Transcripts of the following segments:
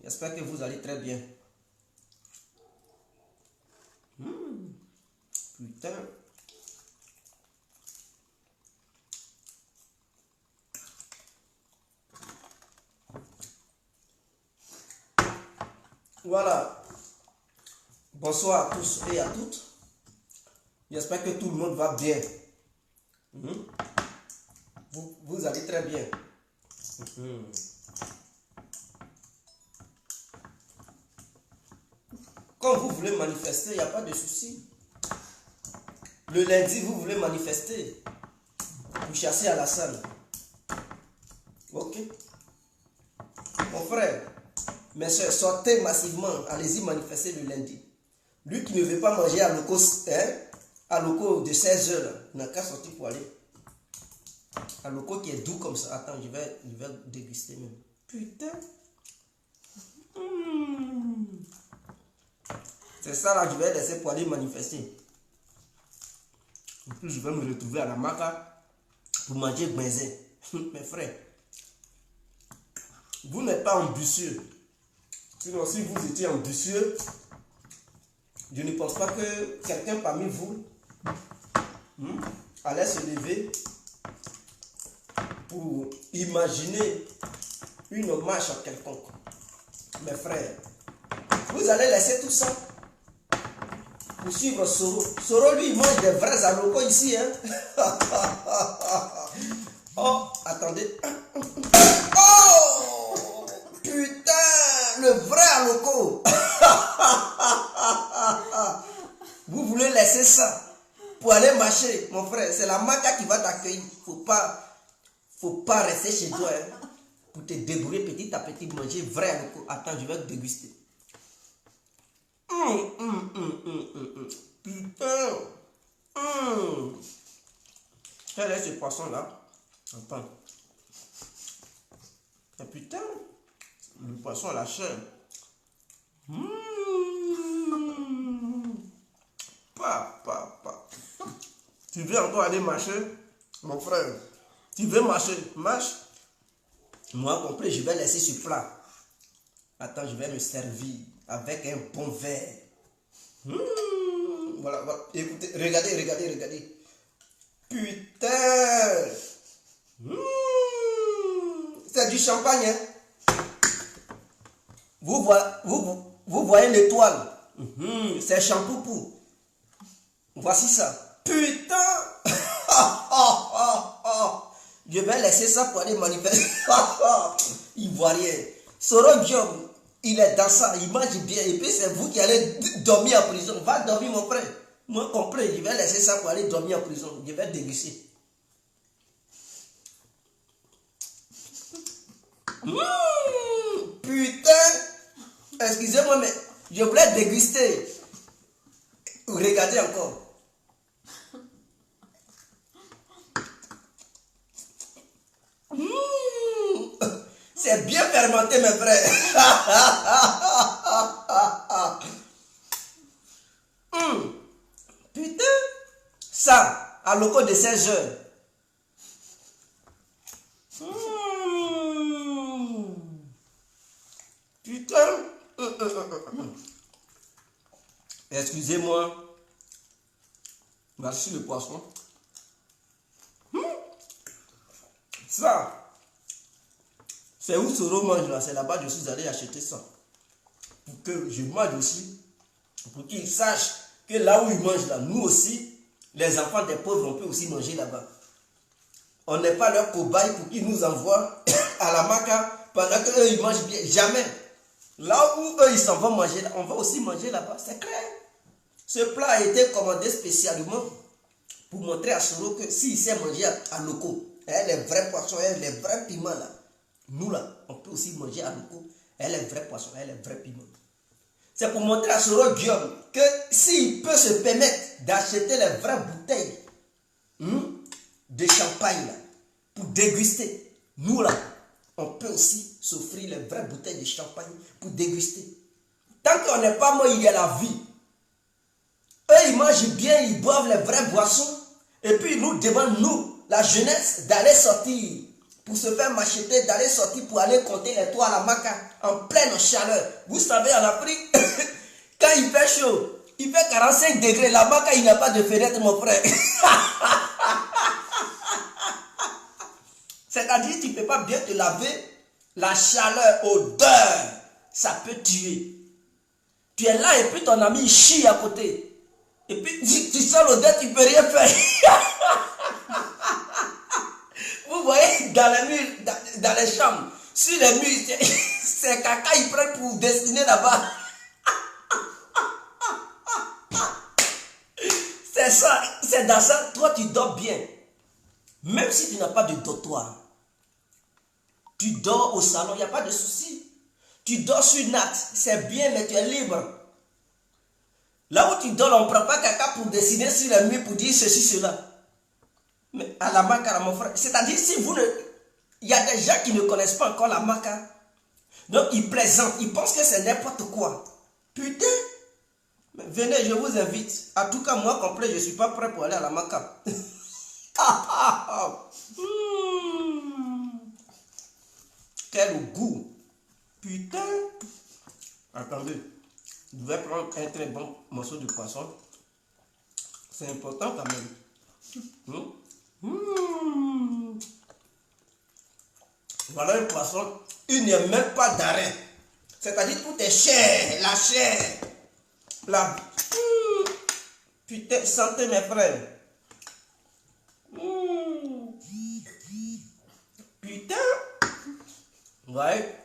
J'espère que vous allez très bien. Putain. Voilà. Bonsoir à tous et à toutes. J'espère que tout le monde va bien. Vous allez très bien. Quand vous voulez manifester, il n'y a pas de souci. Le lundi, vous voulez manifester. Vous chassez à la salle. Ok. Mon frère, mes soeurs, sortez massivement. Allez-y manifester le lundi. Lui qui ne veut pas manger à locaux de 16 heures, n'a qu'à sortir pour aller. Un locaux qui est doux comme ça. Attends, je vais déguster même. Putain. C'est ça là, je vais laisser pour aller manifester. En plus, je vais me retrouver à la maca pour manger benzin. Mes frères, vous n'êtes pas ambitieux. Sinon, si vous étiez ambitieux, je ne pense pas que quelqu'un parmi vous allait se lever pour imaginer une marche à quelconque. Mes frères, vous allez laisser tout ça pour suivre Soro. Soro, lui, il mange des vrais alocos ici. Hein? Oh, attendez. Oh, putain, le vrai aloco. Vous voulez laisser ça pour aller marcher, mon frère. C'est la maca qui va t'accueillir. Faut pas rester chez toi. Hein, pour te débrouiller petit à petit, manger vrai aloco. Attends, je vais te déguster. Putain. Quel est ce poisson là? Attends. Et putain, le poisson à la chair. Tu veux encore aller marcher, mon frère? Tu veux marcher? Marche. Moi compris, je vais laisser ce plat. Attends, je vais me servir avec un bon verre. Voilà, voilà. Écoutez, regardez. Putain. C'est du champagne, hein? Vous voyez l'étoile. C'est Champoupou. Voici ça. Putain. Je vais laisser ça pour aller manifester. Ivoirien. Soro Diom, il est dans ça, il mange bien. Et puis c'est vous qui allez dormir en prison. Va dormir, mon frère. Moi, compris, je vais laisser ça pour aller dormir en prison. Je vais déguster. Putain. Excusez-moi, mais je voulais déguster. Regardez encore. C'est bien fermenté, mes frères. Putain. Ça, à loco de 16 heures. Putain. Excusez-moi. Merci le poisson. Ça. C'est où Soro mange là, c'est là-bas que je suis allé acheter ça. Pour que je mange aussi. Pour qu'il sache que là où il mange là, nous aussi, les enfants des pauvres, on peut aussi manger là-bas. On n'est pas leur cobaye pour qu'ils nous envoient à la maca pendant qu'eux ils mangent bien. Jamais. Là où eux ils s'en vont manger, on va aussi manger là-bas. C'est clair. Ce plat a été commandé spécialement pour montrer à Soro que s'il sait manger à loco, les vrais poissons, les vrais piments là. Nous là, on peut aussi manger à loco, les vrais poissons, les vrais piments. C'est pour montrer à Soro Diom que s'il peut se permettre d'acheter les vraies bouteilles de champagne là, pour déguster, nous là, on peut aussi s'offrir les vraies bouteilles de champagne pour déguster. Tant qu'on n'est pas mort, il y a la vie. Eux, ils mangent bien, ils boivent les vraies boissons. Et puis, ils nous demandent, nous, la jeunesse d'aller sortir pour se faire macheter, d'aller sortir pour aller compter les toits à la maca en pleine chaleur. Vous savez, en Afrique, quand il fait chaud, il fait 45 degrés. La maca, il n'y a pas de fenêtre, mon frère. C'est-à-dire que tu ne peux pas bien te laver. La chaleur, odeur, ça peut tuer. Tu es là et puis ton ami chie à côté. Et puis tu sens l'odeur, tu ne peux rien faire. Vous voyez, dans les murs, dans les chambres, sur les murs, c'est caca, ils prennent pour dessiner là-bas. C'est ça, c'est dans ça, toi tu dors bien. Même si tu n'as pas de dortoir, tu dors au salon, il n'y a pas de souci. Tu dors sur natte, c'est bien, mais tu es libre. Là où tu dors, on ne prend pas caca pour dessiner sur les murs pour dire ceci, cela. Mais à la maca, mon frère, c'est-à-dire si vous ne... Il y a des gens qui ne connaissent pas encore la maca. Donc ils plaisantent, ils pensent que c'est n'importe quoi. Putain! Mais venez, je vous invite. En tout cas, moi, complet, je ne suis pas prêt pour aller à la maca. Quel goût! Putain! Attendez, je vais prendre un très bon morceau de poisson. C'est important quand même. Voilà un poisson, il n'y a même pas d'arrêt. C'est-à-dire tout est chair, la chair. La... Putain, santé mes frères. Putain. Ouais.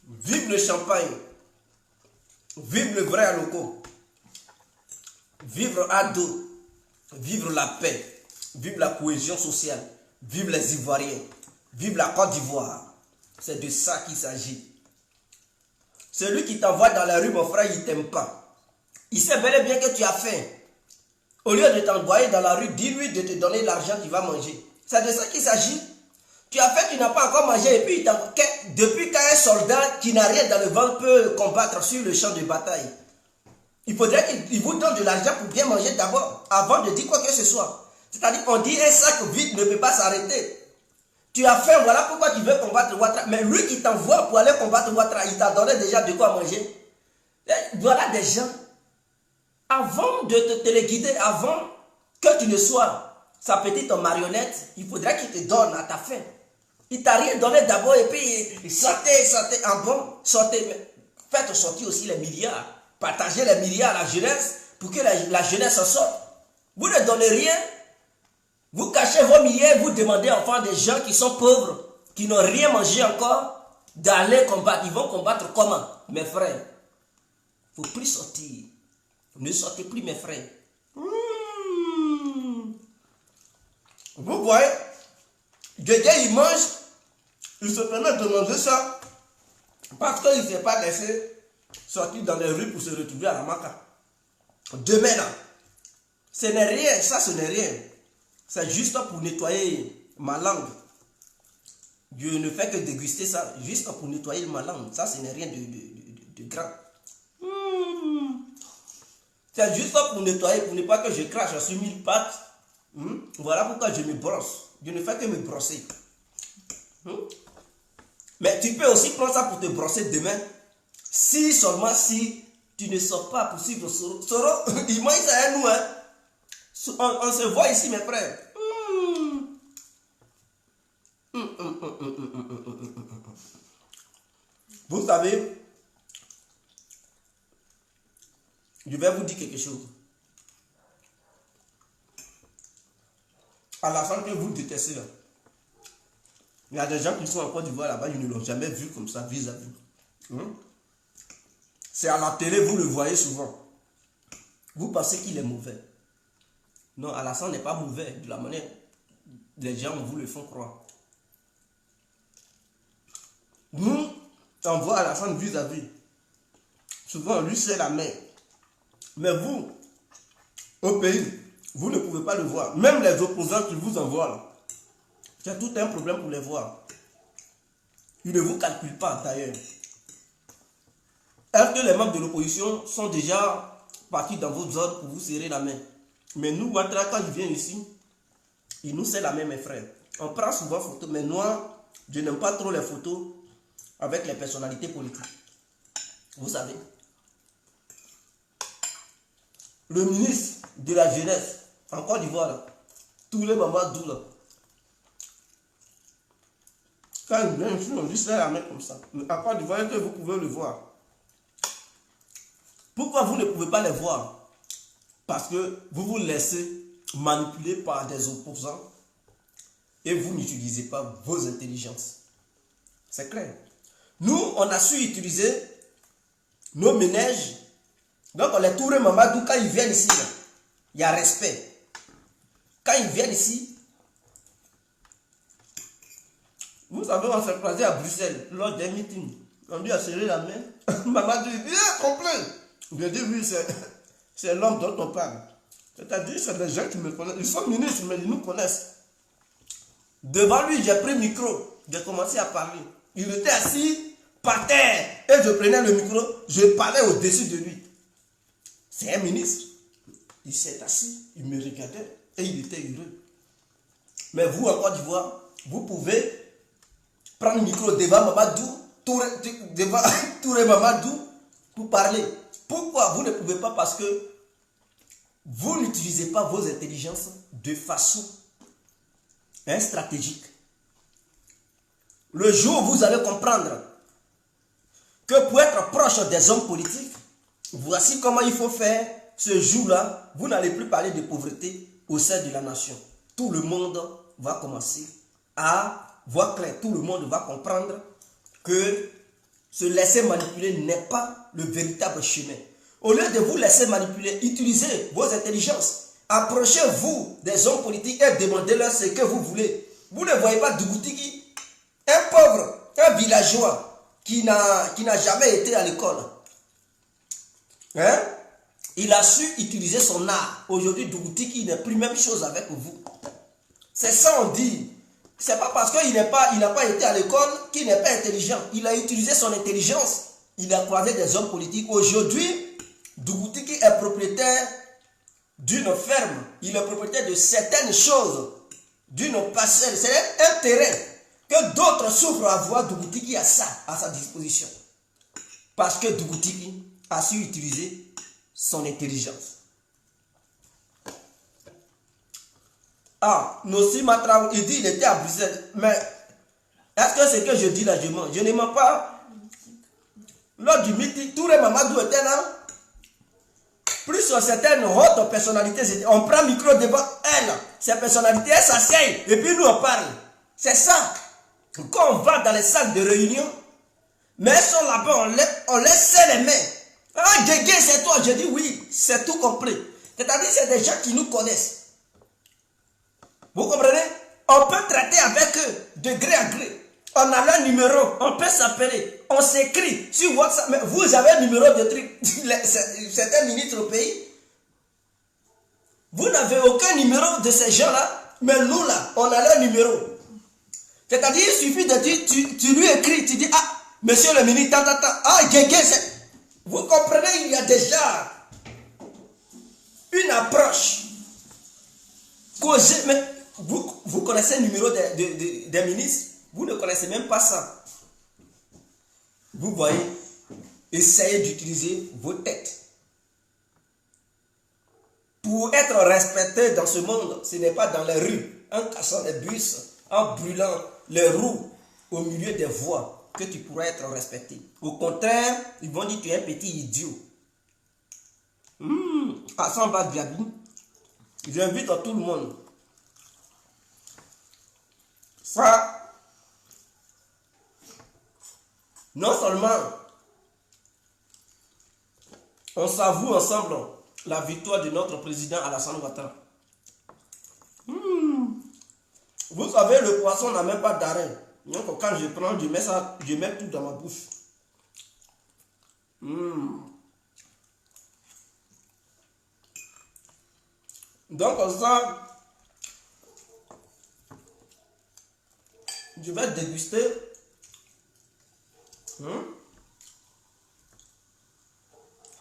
Vive le champagne. Vive le vrai aloco. Vivre à dos. Vivre la paix. Vive la cohésion sociale. Vive les Ivoiriens. Vive la Côte d'Ivoire. C'est de ça qu'il s'agit. Celui qui t'envoie dans la rue, mon frère, il ne t'aime pas. Il sait bel et bien que tu as faim. Au lieu de t'envoyer dans la rue, dis-lui de te donner l'argent qu'il va manger. C'est de ça qu'il s'agit. Tu as faim, tu n'as pas encore mangé. Et puis, depuis qu'un soldat qui n'a rien dans le ventre peut combattre sur le champ de bataille, il faudrait qu'il vous donne de l'argent pour bien manger d'abord, avant de dire quoi que ce soit. C'est-à-dire qu'on dit un sac vide ne peut pas s'arrêter. Tu as faim, voilà pourquoi tu veux combattre Ouattara. Mais lui qui t'envoie pour aller combattre Ouattara, il t'a donné déjà de quoi manger. Et voilà des gens. Avant de te téléguider, avant que tu ne sois sa petite marionnette, il faudrait qu'il te donne à ta faim. Il t'a rien donné d'abord et puis sortez en bon, sortez. Mais faites sortir aussi les milliards. Partagez les milliards à la jeunesse pour que la jeunesse en sorte. Vous ne donnez rien. Vous cachez vos milliers, vous demandez enfin des gens qui sont pauvres, qui n'ont rien mangé encore, d'aller combattre. Ils vont combattre comment? Mes frères, il ne faut plus sortir. Ne sortez plus, mes frères. Vous voyez, quelqu'un il mange, il se permet de manger ça, parce qu'il ne s'est pas laissé sortir dans les rues pour se retrouver à la maca. Demain là, ce n'est rien, ça ce n'est rien. C'est juste pour nettoyer ma langue. Je ne fais que déguster ça, juste pour nettoyer ma langue. Ça, ce n'est rien de grave. C'est juste pour nettoyer, pour ne pas que je crache sur 1000 pattes. Voilà pourquoi je me brosse. Je ne fais que me brosser. Mais tu peux aussi prendre ça pour te brosser demain. Si seulement si tu ne sors pas pour suivre Soro. Soro, il mange ça à nous, hein. On se voit ici, mes frères. Vous savez, je vais vous dire quelque chose. À la fin que vous détestez, il y a des gens qui sont en Côte d'Ivoire là-bas, ils ne l'ont jamais vu comme ça, vis-à-vis. C'est à la télé, vous le voyez souvent. Vous pensez qu'il est mauvais. Non, Alassane n'est pas mauvais de la manière les gens vous le font croire. Nous, on voit Alassane vis-à-vis. Souvent, lui, c'est la main. Mais vous, au pays, vous ne pouvez pas le voir. Même les opposants qui vous envoient là, c'est tout un problème pour les voir. Ils ne vous calculent pas d'ailleurs. Est-ce que les membres de l'opposition sont déjà partis dans vos ordres pour vous serrer la main? Mais nous, Ouattara, quand il vient ici, Il nous sait la même, mes frères. On prend souvent photo, mais moi, je n'aime pas trop les photos avec les personnalités politiques. Vous savez. Le ministre de la jeunesse, en Côte d'Ivoire, tous les Mamadou là. Quand il vient ici, on dit c'est la main comme ça. Mais à Côte d'Ivoire, que vous pouvez le voir. Pourquoi vous ne pouvez pas les voir? Parce que vous vous laissez manipuler par des opposants et vous n'utilisez pas vos intelligences. C'est clair. Nous, on a su utiliser nos ménages. Donc, on les Touré Mamadou, quand ils viennent ici, là, il y a respect. Quand ils viennent ici, vous savez, on s'est croisé à Bruxelles lors des meetings. On lui a serré la main. Mamadou dit, viens, complet. Je dis, oui, c'est l'homme dont on parle. C'est-à-dire, c'est des gens qui me connaissent. Ils sont ministres, mais ils nous connaissent. Devant lui, j'ai pris le micro. J'ai commencé à parler. Il était assis par terre. Et je prenais le micro. Je parlais au-dessus de lui. C'est un ministre. Il s'est assis. Il me regardait. Et il était heureux. Mais vous, en Côte d'Ivoire, vous pouvez prendre le micro devant Mamadou, devant Touré Mamadou, pour parler. Pourquoi vous ne pouvez pas? Parce que vous n'utilisez pas vos intelligences de façon stratégique. Le jour où vous allez comprendre que pour être proche des hommes politiques, voici comment il faut faire. Ce jour-là, vous n'allez plus parler de pauvreté au sein de la nation. Tout le monde va commencer à voir clair. Tout le monde va comprendre que se laisser manipuler n'est pas le véritable chemin. Au lieu de vous laisser manipuler, utilisez vos intelligences. Approchez-vous des hommes politiques et demandez-leur ce que vous voulez. Vous ne voyez pas Dougoutiki, un pauvre, un villageois qui n'a jamais été à l'école. Hein? Il a su utiliser son art. Aujourd'hui, Dougoutiki n'est plus même chose avec vous. C'est ça on dit. C'est pas parce qu'il n'a pas été à l'école qu'il n'est pas intelligent. Il a utilisé son intelligence. Il a croisé des hommes politiques. Aujourd'hui, Dougoutiki est propriétaire d'une ferme. Il est propriétaire de certaines choses. D'une parcelle. C'est un terrain que d'autres souffrent à voir. Dougoutiki a ça à sa disposition. Parce que Dougoutiki a su utiliser son intelligence. Ah, Nossi Matraou, il dit qu'il était à Bruxelles. Mais est-ce que c'est que je dis là, je mens? Je ne mens pas. Lors du meeting, Touré Mamadou était là. Plus sur certaines hautes personnalités, on prend le micro devant elle. Ces personnalités, elles s'asseyent. Et puis nous, on parle. C'est ça. Quand on va dans les salles de réunion, mais elles sont là-bas, on les serre les mains. Ah, Guégué, c'est toi. Je dis oui, c'est tout compris. C'est-à-dire, c'est des gens qui nous connaissent. Vous comprenez? On peut traiter avec eux de gré à gré. On a leur numéro, on peut s'appeler, on s'écrit sur WhatsApp. Mais vous avez un numéro de truc, certains ministres au pays. Vous n'avez aucun numéro de ces gens-là, mais nous là, on a leur numéro. C'est-à-dire, il suffit de dire, tu lui écris, tu dis, ah, monsieur le ministre, ah, Guégué, c'est... Vous comprenez, il y a déjà une approche causée, mais vous connaissez le numéro des ministres, vous ne connaissez même pas ça. Vous voyez, essayez d'utiliser vos têtes. Pour être respecté dans ce monde, ce n'est pas dans les rues, en cassant les bus, en brûlant les roues au milieu des voies que tu pourras être respecté. Au contraire, ils vont dire que tu es un petit idiot. Hassan Badjabi, j'invite à tout le monde. Ça, non seulement on s'avoue ensemble la victoire de notre président Alassane Ouattara. Vous savez, le poisson n'a même pas d'arrêt. Donc quand je prends, je mets tout dans ma bouche. Donc ça, je vais déguster.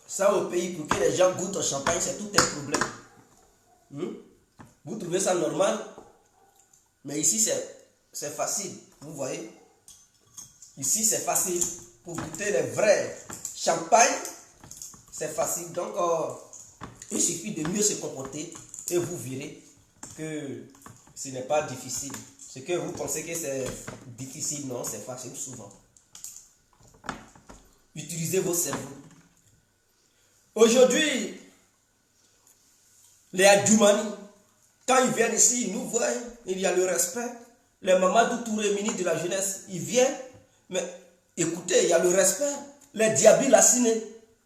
Ça au pays, pour que les gens goûtent au champagne, c'est tout un problème. Vous trouvez ça normal? Mais ici, c'est facile. Vous voyez? Ici, c'est facile. Pour goûter les vrais champagnes, c'est facile. Donc, il suffit de mieux se comporter et vous verrez que ce n'est pas difficile. Ce que vous pensez que c'est difficile, non, c'est facile souvent. Utilisez vos cerveaux. Aujourd'hui, les Adjoumani, quand ils viennent ici, ils nous voient, il y a le respect. Les Mamadou Touré, ministre de la jeunesse, ils viennent, mais écoutez, il y a le respect. Les Diaby Lassine,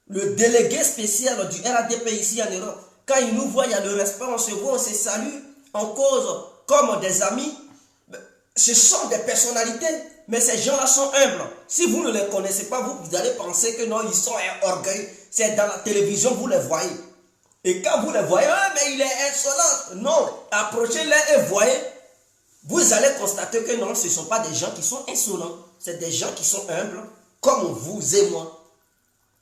le délégué spécial du RADP ici en Europe, quand ils nous voient, il y a le respect, on se voit, on se salue, on cause comme des amis. Ce sont des personnalités, mais ces gens-là sont humbles. Si vous ne les connaissez pas, vous allez penser que non, ils sont un orgueil. C'est dans la télévision, vous les voyez. Et quand vous les voyez, ah, mais il est insolent. Non, approchez-les et voyez. Vous allez constater que non, ce ne sont pas des gens qui sont insolents. C'est des gens qui sont humbles, comme vous et moi.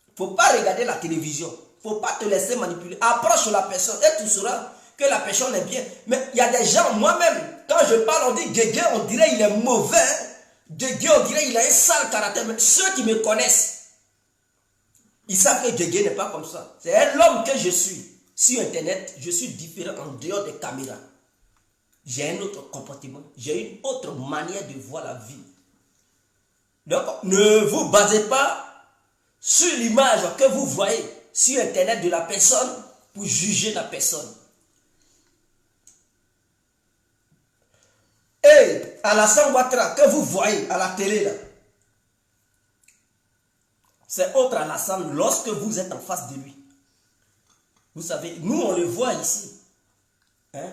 Il ne faut pas regarder la télévision. Il ne faut pas te laisser manipuler. Approche la personne et tu sauras que la personne est bien. Mais il y a des gens, moi-même, quand je parle, on dit Guégué, on dirait il est mauvais. Guégué, on dirait il a un sale caractère. Mais ceux qui me connaissent, ils savent que Guégué n'est pas comme ça. C'est l'homme que je suis. Sur Internet, je suis différent en dehors des caméras. J'ai un autre comportement. J'ai une autre manière de voir la vie. Donc, ne vous basez pas sur l'image que vous voyez sur Internet de la personne pour juger la personne. Et Alassane Ouattara que vous voyez à la télé là, c'est autre Alassane lorsque vous êtes en face de lui. Vous savez, nous on le voit ici. Hein?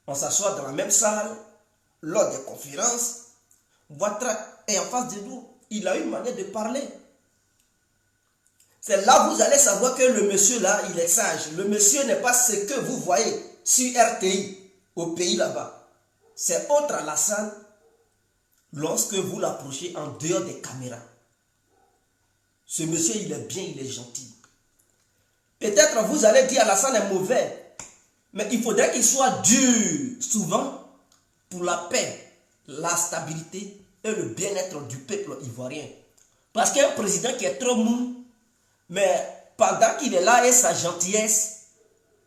On s'assoit dans la même salle, lors des conférences. Ouattara est en face de nous. Il a une manière de parler. C'est là que vous allez savoir que le monsieur là, il est sage. Le monsieur n'est pas ce que vous voyez sur RTI, au pays là-bas. C'est autre Alassane lorsque vous l'approchez en dehors des caméras. Ce monsieur, il est bien, il est gentil. Peut-être vous allez dire Alassane est mauvais, mais il faudrait qu'il soit dur souvent pour la paix, la stabilité et le bien-être du peuple ivoirien. Parce qu'un président qui est trop mou, mais pendant qu'il est là et sa gentillesse,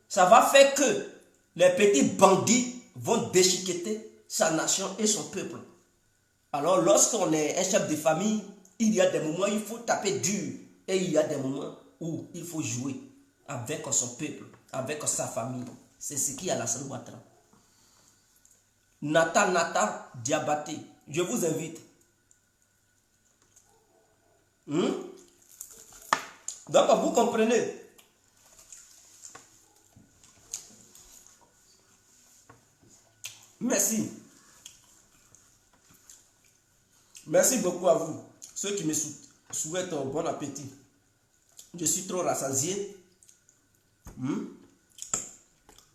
ça va faire que les petits bandits vont déchiqueter sa nation et son peuple. Alors lorsqu'on est un chef de famille, il y a des moments où il faut taper dur et il y a des moments où il faut jouer avec son peuple, avec sa famille. C'est ce qui est Alassane Ouattara. Nata Diabaté, je vous invite. Donc vous comprenez. Merci. Merci beaucoup à vous, ceux qui me souhaitent un bon appétit. Je suis trop rassasié.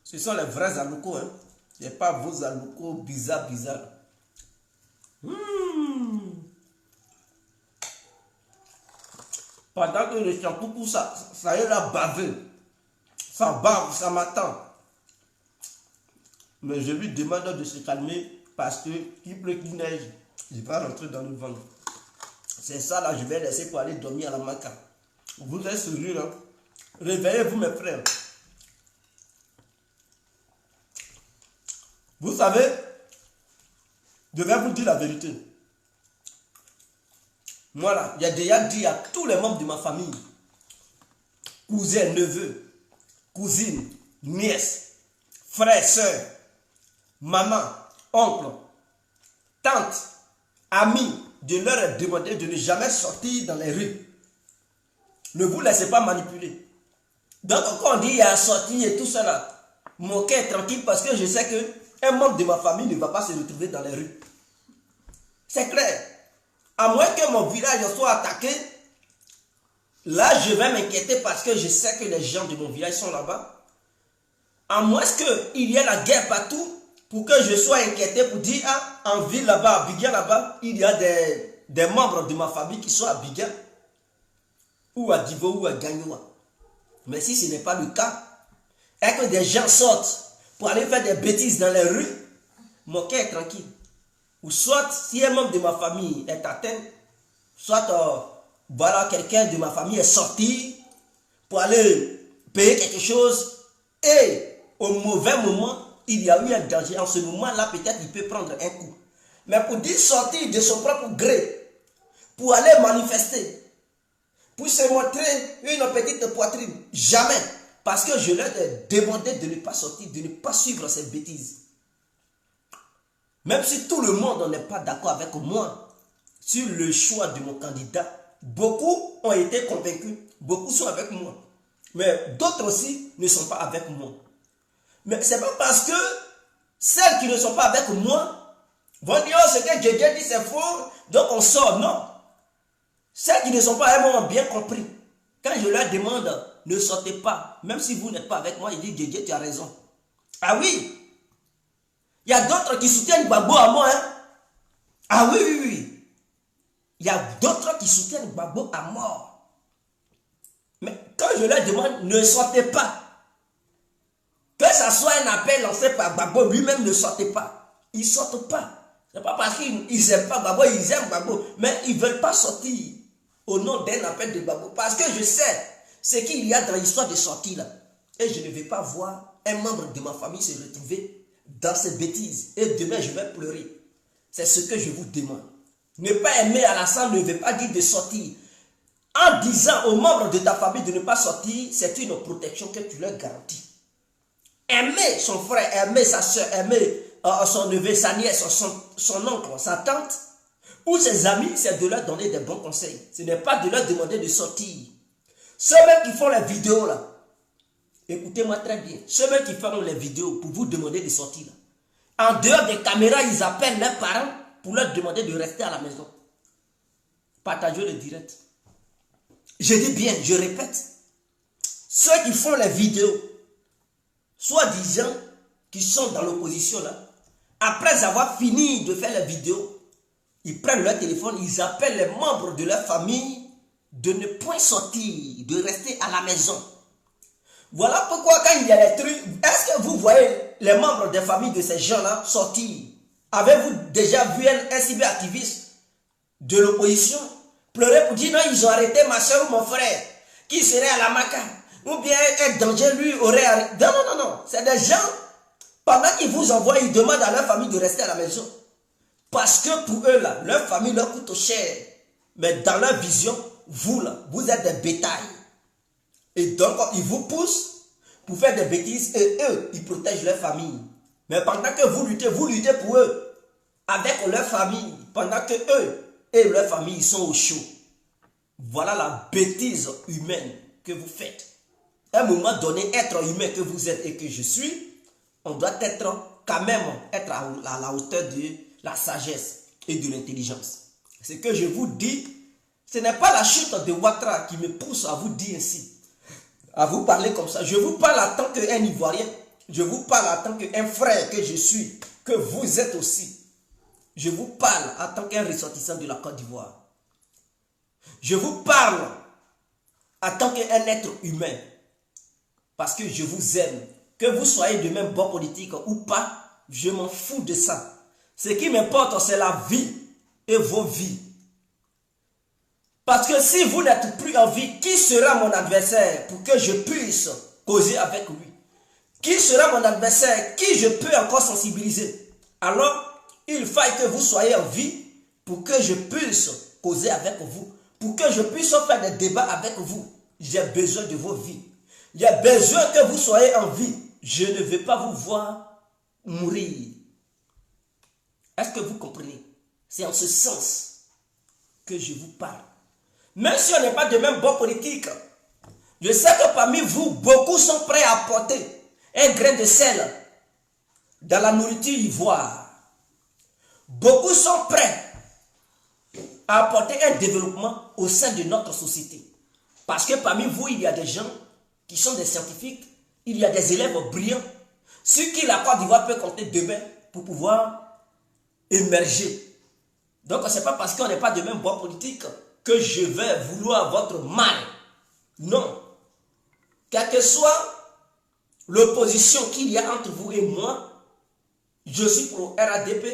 Ce sont les vrais alouko, hein. Ce n'est pas vos alouko bizarres. Pendant que le shampoo, ça est là bavé. Ça bave, ça m'attend. Mais je lui demande de se calmer parce qu'il pleut, qu'il neige. Il va rentrer dans le ventre. C'est ça là, je vais laisser pour aller dormir à la maca. Vous êtes sérieux là? Réveillez-vous mes frères. Vous savez, je vais vous dire la vérité. Moi là, j'ai déjà dit à tous les membres de ma famille, cousins, neveux, cousines, nièces, frères, sœurs, maman, oncle, tante, amis, de leur demander de ne jamais sortir dans les rues. Ne vous laissez pas manipuler. Donc quand on dit il y a sorti et tout ça là, mon cœur est tranquille parce que je sais que un membre de ma famille ne va pas se retrouver dans les rues. C'est clair. À moins que mon village soit attaqué, là je vais m'inquiéter parce que je sais que les gens de mon village sont là-bas. À moins qu'il y ait la guerre partout, pour que je sois inquiété pour dire, ah, en ville là-bas, à Biguia là-bas, il y a des membres de ma famille qui sont à Biguia, ou à Divo, ou à Gagnoua. Mais si ce n'est pas le cas, et que des gens sortent pour aller faire des bêtises dans les rues, mon cœur est tranquille. Ou soit, si un membre de ma famille est atteint, soit, voilà, quelqu'un de ma famille est sorti pour aller payer quelque chose, et au mauvais moment, il y a eu un danger. En ce moment-là, peut-être il peut prendre un coup. Mais pour dire sortir de son propre gré, pour aller manifester, pour se montrer une petite poitrine, jamais. Parce que je leur ai demandé de ne pas sortir, de ne pas suivre ces bêtises. Même si tout le monde n'est pas d'accord avec moi sur le choix de mon candidat, beaucoup ont été convaincus, beaucoup sont avec moi. Mais d'autres aussi ne sont pas avec moi. Mais ce n'est pas parce que celles qui ne sont pas avec moi vont dire oh, ce que Djedje dit c'est faux, donc on sort. Non. Celles qui ne sont pas avec moi ont bien compris. Quand je leur demande ne sortez pas, même si vous n'êtes pas avec moi, ils disent Djedje, tu as raison. Ah oui. Il y a d'autres qui soutiennent Gbagbo à moi. Hein? Ah oui, oui, oui. Il y a d'autres qui soutiennent Gbagbo à mort. Mais quand je leur demande ne sortez pas, que ce soit un appel lancé par Gbagbo, lui-même ne sortez pas. Ils ne sortent pas. Ce n'est pas parce qu'ils n'aiment pas Gbagbo, ils aiment Gbagbo. Mais ils ne veulent pas sortir au nom d'un appel de Gbagbo. Parce que je sais ce qu'il y a dans l'histoire de sortie là. Et je ne vais pas voir un membre de ma famille se retrouver dans ces bêtises. Et demain, je vais pleurer. C'est ce que je vous demande. Ne pas aimer Alassane ne veut pas dire de sortir. En disant aux membres de ta famille de ne pas sortir, c'est une protection que tu leur garantis. Aimer son frère, aimer sa soeur, aimer son neveu, sa nièce, son oncle, sa tante, ou ses amis, c'est de leur donner des bons conseils. Ce n'est pas de leur demander de sortir. Ceux-mêmes qui font les vidéos là, écoutez-moi très bien, ceux-mêmes qui font les vidéos pour vous demander de sortir là, en dehors des caméras, ils appellent leurs parents pour leur demander de rester à la maison. Partagez le direct. Je dis bien, je répète, ceux qui font les vidéos, soi-disant, qui sont dans l'opposition là, après avoir fini de faire les vidéos, ils prennent leur téléphone, ils appellent les membres de leur famille de ne point sortir, de rester à la maison. Voilà pourquoi quand il y a des trucs, est-ce que vous voyez les membres des familles de ces gens-là sortir? Avez-vous déjà vu un cyberactiviste de l'opposition pleurer pour dire non, ils ont arrêté ma soeur ou mon frère qui serait à la Maca? Ou bien un danger lui aurait arrêté. Non, non, non, non. C'est des gens, pendant qu'ils vous envoient, ils demandent à leur famille de rester à la maison. Parce que pour eux, là, leur famille leur coûte cher. Mais dans leur vision, vous, là, vous êtes des bétails. Et donc, ils vous poussent pour faire des bêtises et eux, ils protègent leur famille. Mais pendant que vous luttez pour eux, avec leur famille, pendant que eux et leur famille sont au chaud. Voilà la bêtise humaine que vous faites. À un moment donné, être humain que vous êtes et que je suis, on doit être quand même être à la hauteur de la sagesse et de l'intelligence. Ce que je vous dis, ce n'est pas la chute de Ouattara qui me pousse à vous dire ainsi, à vous parler comme ça. Je vous parle en tant qu'un Ivoirien, je vous parle en tant qu'un frère que je suis, que vous êtes aussi. Je vous parle en tant qu'un ressortissant de la Côte d'Ivoire. Je vous parle en tant qu'un être humain. Parce que je vous aime. Que vous soyez de même bord politique ou pas, je m'en fous de ça. Ce qui m'importe, c'est la vie et vos vies. Parce que si vous n'êtes plus en vie, qui sera mon adversaire pour que je puisse causer avec lui? Qui sera mon adversaire? Qui je peux encore sensibiliser? Alors, il faille que vous soyez en vie pour que je puisse causer avec vous. Pour que je puisse faire des débats avec vous. J'ai besoin de vos vies. Il y a besoin que vous soyez en vie. Je ne veux pas vous voir mourir. Est-ce que vous comprenez? C'est en ce sens que je vous parle. Même si on n'est pas de même bord politique, je sais que parmi vous, beaucoup sont prêts à apporter un grain de sel dans la nourriture ivoire. Beaucoup sont prêts à apporter un développement au sein de notre société. Parce que parmi vous, il y a des gens qui sont des scientifiques, il y a des élèves brillants, sur qui la Côte d'Ivoire peut compter demain pour pouvoir émerger. Donc, ce n'est pas parce qu'on n'est pas de même bord politique que je vais vouloir votre mal. Non. Quelle que soit l'opposition qu'il y a entre vous et moi, je suis pro RADP,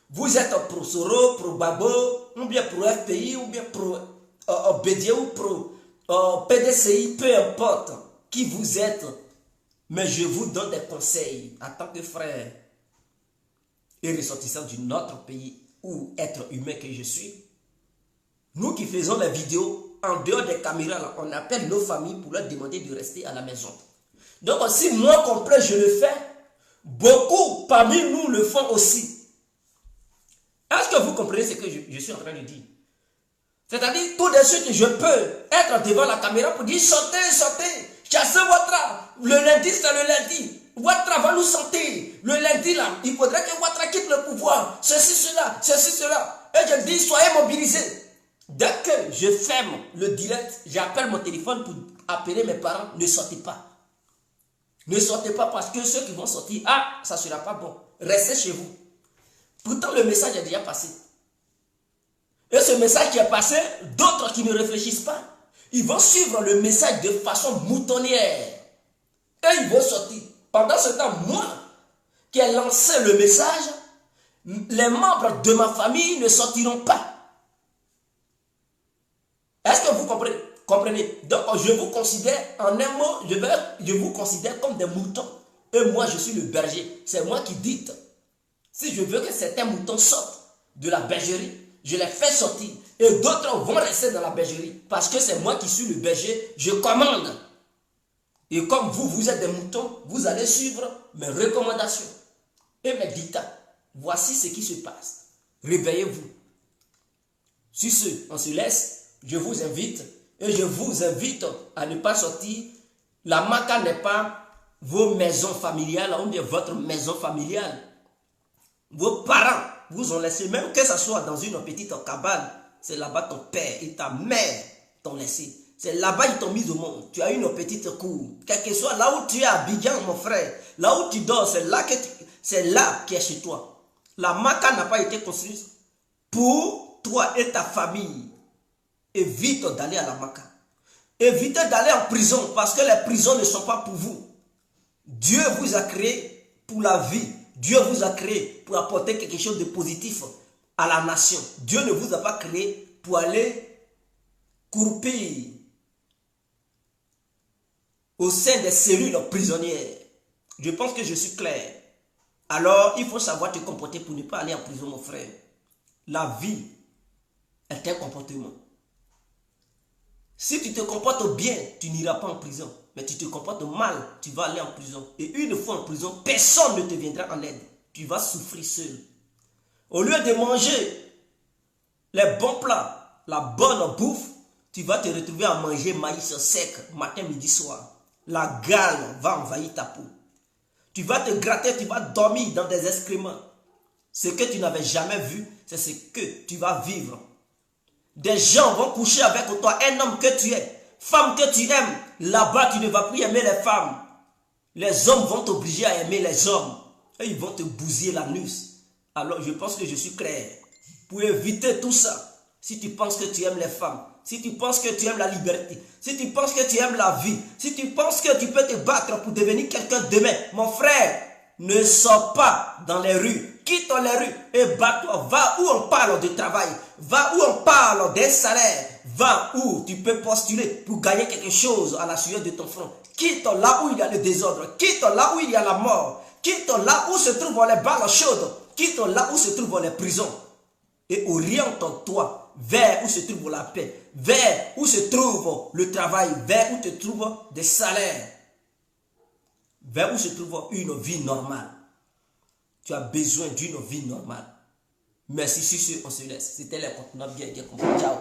vous êtes pro Soro, pro Babo, ou bien pro FPI, ou bien pro BD ou pro PDCI, peu importe qui vous êtes, mais je vous donne des conseils en tant que frère et ressortissant d'un autre pays ou être humain que je suis. Nous qui faisons les vidéos, en dehors des caméras, là, on appelle nos familles pour leur demander de rester à la maison. Donc si moi complet je le fais, beaucoup parmi nous le font aussi. Est-ce que vous comprenez ce que je suis en train de dire? C'est-à-dire, tout de suite, je peux être devant la caméra pour dire, sortez, sortez, chassez Ouattara. Le lundi, c'est le lundi. Ouattara va nous sortir. Le lundi, là, il faudrait que Ouattara quitte le pouvoir. Ceci, cela, ceci, cela. Et je dis, soyez mobilisés. Dès que je ferme le direct, j'appelle mon téléphone pour appeler mes parents, ne sortez pas. Ne sortez pas parce que ceux qui vont sortir, ah, ça ne sera pas bon. Restez chez vous. Pourtant, le message est déjà passé. Et ce message qui est passé, d'autres qui ne réfléchissent pas, ils vont suivre le message de façon moutonnière. Et ils vont sortir. Pendant ce temps, moi, qui ai lancé le message, les membres de ma famille ne sortiront pas. Est-ce que vous comprenez? Donc, je vous considère, en un mot, je vous considère comme des moutons. Et moi, je suis le berger. C'est moi qui dicte. Si je veux que certains moutons sortent de la bergerie, je les fais sortir. Et d'autres vont rester dans la bergerie. Parce que c'est moi qui suis le berger, je commande. Et comme vous êtes des moutons, vous allez suivre mes recommandations et mes dictats. Voici ce qui se passe. Réveillez-vous. Sur ce, on se laisse. Je vous invite et je vous invite à ne pas sortir. La Maka n'est pas vos maisons familiales ou bien votre maison familiale. Vos parents vous ont laissé, même que ce soit dans une petite cabane, c'est là-bas ton père et ta mère t'ont laissé. C'est là-bas ils t'ont mis au monde. Tu as une petite cour. Quel que soit là où tu es à Abidjan, mon frère, là où tu dors, c'est là qui est chez toi. La Maka n'a pas été construite pour toi et ta famille. Évite d'aller à la Maka. Évitez d'aller en prison parce que les prisons ne sont pas pour vous. Dieu vous a créé pour la vie. Dieu vous a créé pour apporter quelque chose de positif à la nation. Dieu ne vous a pas créé pour aller couper au sein des cellules prisonnières. Je pense que je suis clair. Alors, il faut savoir te comporter pour ne pas aller en prison, mon frère. La vie est un comportement. Si tu te comportes bien, tu n'iras pas en prison. Mais tu te comportes mal, tu vas aller en prison. Et une fois en prison, personne ne te viendra en aide. Tu vas souffrir seul. Au lieu de manger les bons plats, la bonne bouffe, tu vas te retrouver à manger maïs sec, matin, midi, soir. La gale va envahir ta peau. Tu vas te gratter, tu vas dormir dans des excréments. Ce que tu n'avais jamais vu, c'est ce que tu vas vivre. Des gens vont coucher avec toi, un homme que tu es, femme que tu aimes. Là-bas, tu ne vas plus aimer les femmes. Les hommes vont t'obliger à aimer les hommes. Et ils vont te bousiller l'anus. Alors, je pense que je suis clair. Pour éviter tout ça, si tu penses que tu aimes les femmes, si tu penses que tu aimes la liberté, si tu penses que tu aimes la vie, si tu penses que tu peux te battre pour devenir quelqu'un demain, mon frère, ne sors pas dans les rues. Quitte les rues et bats-toi. Va où on parle de travail. Va où on parle d'un salaire. Va où tu peux postuler pour gagner quelque chose à la sueur de ton front. Quitte là où il y a le désordre. Quitte là où il y a la mort. Quitte là où se trouvent les balles chaudes. Quitte là où se trouvent les prisons. Et oriente-toi vers où se trouve la paix. Vers où se trouve le travail. Vers où se trouvent des salaires. Vers où se trouve une vie normale. Tu as besoin d'une vie normale. Merci, sur ce, on se laisse. C'était l'incontournable bien compris. Ciao.